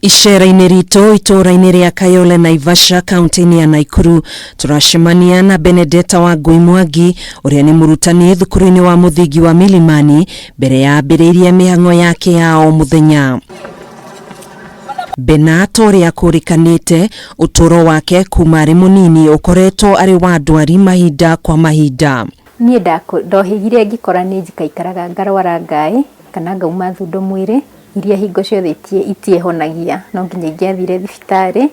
Icera-inĩ ritũ itũra-inĩ ria Kayole Naivasha kaunti-inĩ ya Nakuru turacemania na Benedetta Wangui Mwangi uria ni murutani thukuru-inĩ wa muthingi wa Milimani mbere ya ambĩrĩirie mĩhang'o yake ya o muthenya. Benata uria kurikanite uturo wake kuma ari munini ukoretwo ari wa ndwari mahinda kwa mahinda. Nie ndohigire ngikora ni njikaikaraga ngarwara ngai kana ngauma thundo mwiri iria hingo ciothe itiehonagia no nginya ingiathire thibitari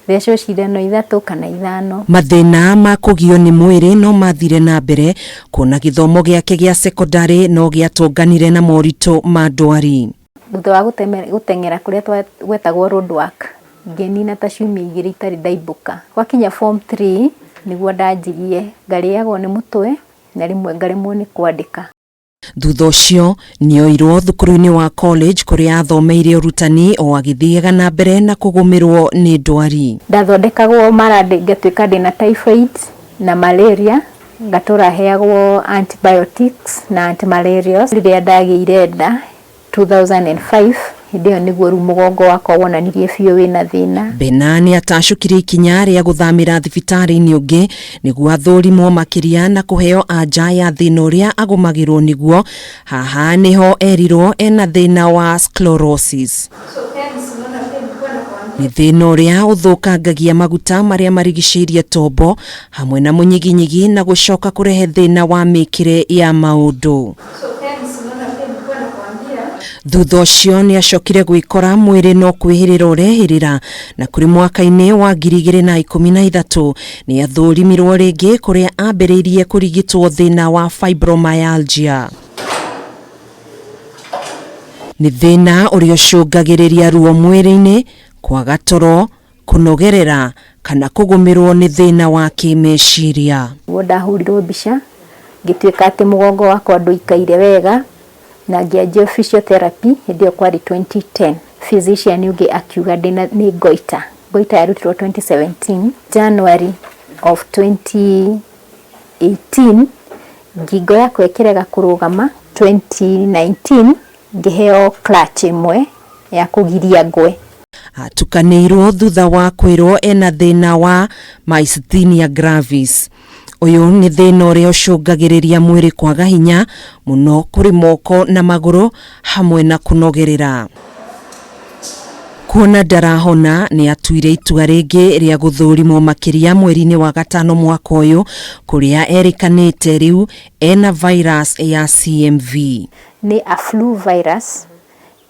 thecwo cindano 3 kana 5. Mathina ma kugio ni mwiri no mathire na mbere kuona githomo giake gia secondary no giatonganire na morito ma ndwari. Thutha wa guteng'era kuria gwetagwo roadwork ngenina ta ciumia 2 itari ndaibuka gwakinya form 3 niguo ndanjirie ngariagwo ni mutwe na rimwe ngaremwo ni kwandika. Thutha ucio nioirwo thukuru-inĩ wa college kuria athomeire urutani o agithiaga na mbere na kugumirwo ni ndwari. Ndathondekagwo marandi ngatuika ndina typhoid na malaria ngatura heagwo antibiotics na antimalarials riria ndagiire nda 2005 ndio niguo mugongo wakwa wonanirie biũ wina thina. Benani atacukire ikinya ria guthamira thibitari-inĩ ungi niguo athurimwo makiria na kuheo anja ya thina uria agumagirwo niguo. Haha niho erirwo ena thina wa sclerosis. Ni thina uria uthukangagia maguta maria marigicĩirie tombo hamwe na munyiginyigi na gucoka kurehe thina wa mikire ya maundu. Thutha ucio ni acokire gwikora mwiri no kwihirira urehirira na kuri mwaka-ini wa 2013 ni athurimirwo ringi kuria ambĩrĩirie kurigitwo thina wa fibromyalgia. Ni thina uria ucungagiriria ruo mwiri-ini, kwaga toro, kunogerera kana kugumirwo ni thina wa kimeciria. Ndahurirwo mbica ngituika ati mugongo wakwa nduikaire wega na ngianjia physiotherapy ndio kwari 2010. Physician yuge akiuga ni goita yarutirwo 2017. January of 2018 ngingo yakwa ikirega kurugama. 2019 ngiheo clutch imwe ya kugiria ngwe. Atukanĩirwo thutha wa kwĩrwo ena thina wa myasthenia gravis. Uyu ni thina uria ucungagiriria mwiri kwaga hinya muno kuri moko na maguru hamwe na kunogerera. Kuona ndarahona ni atuire itua ringi ria guthurimwo makiria mweri-ini wa gatano mwaka uyu kuria erikanite riu ena virus ya CMV. Ni a flu virus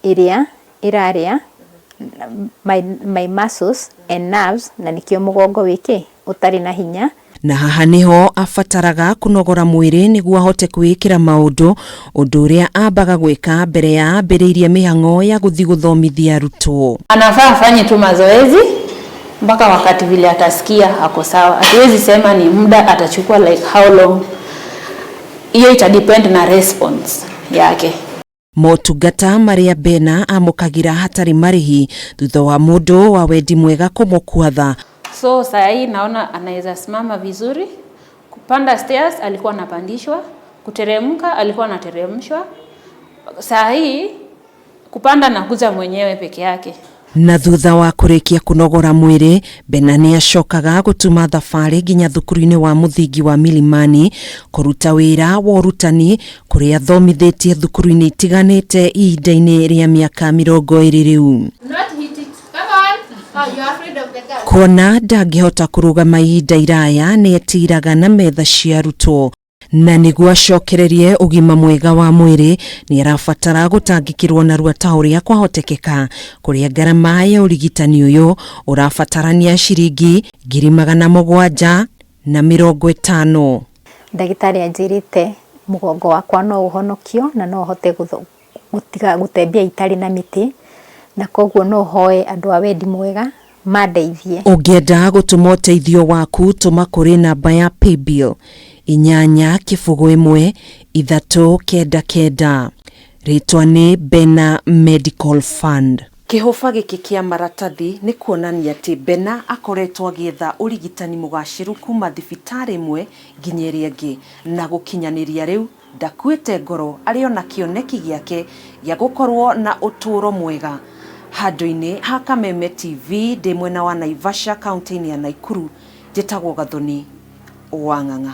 iria iraria my muscles and nerves na nikio mugongo wiki utari na hinya. Na haha niho afataraga kunogora mwiri niguo ahote kwikira maundu uria ambaga gwika mbere ya ambĩrĩirie mĩhang'o ya guthi guthomithia arutwo. Anafaa afanye tu mazoezi mpaka wakati vile atasikia ako sawa. Hatuwezi sema ni muda atachukua like how long. Hiyo ita depend na response yake. Motungata maria Bena amukagira hatari marihi thutha wa mundu wa wendi mwega kumukwatha. So saa hii naona anaweza simama vizuri. Kupanda stairs alikuwa anapandishwa, kuteremka alikuwa anateremshwa. Saa hii kupanda na kuja mwenyewe peke yake. Na thutha wa kurikia kunogora mwiri, Bena ni acokaga gutuma thabarĩ nginya thukuru-inĩ wa muthingi wa Milimani kuruta wira wa urutani kuria athomithitie thukuru-inĩ itiganite ihinda-inĩ ria miaka 20 riu. Kuona ndangihota kurugama ihinda iraya ni etiraga na metha cia arutwo na niguo acokererie ugima mwega wa mwiri ni arabatara gutangikirwo narua ta uria kwahotekeka kuria ngarama ya urigitani uyu urabatarania ciringi 750. Ndagitari anjirite mugongo wakwa no uhonokio na no hote gutiga gutembea itari na miti na koguo no hoe andu a wendi mwega mandeithie. Ungienda gutuma uteithio waku tuma kuri namba ya paybill 841 ritwa ni Bena Medical Fund. Kihofa giki kia maratathi ni kuonania ati Bena akoretwo agitha urigitani mugaciru kuma thibitari imwe nginya iria ingi na gukinyaniria riu ndakuite ngoro ariona kioneki giake ya gukorwo na uturo mwega Handu-ini ha Kameme TV ndi mwena wa Naivasha, kaunti-ini ya Naikuru, njitagwo Gathoni wa Ng'ang'a.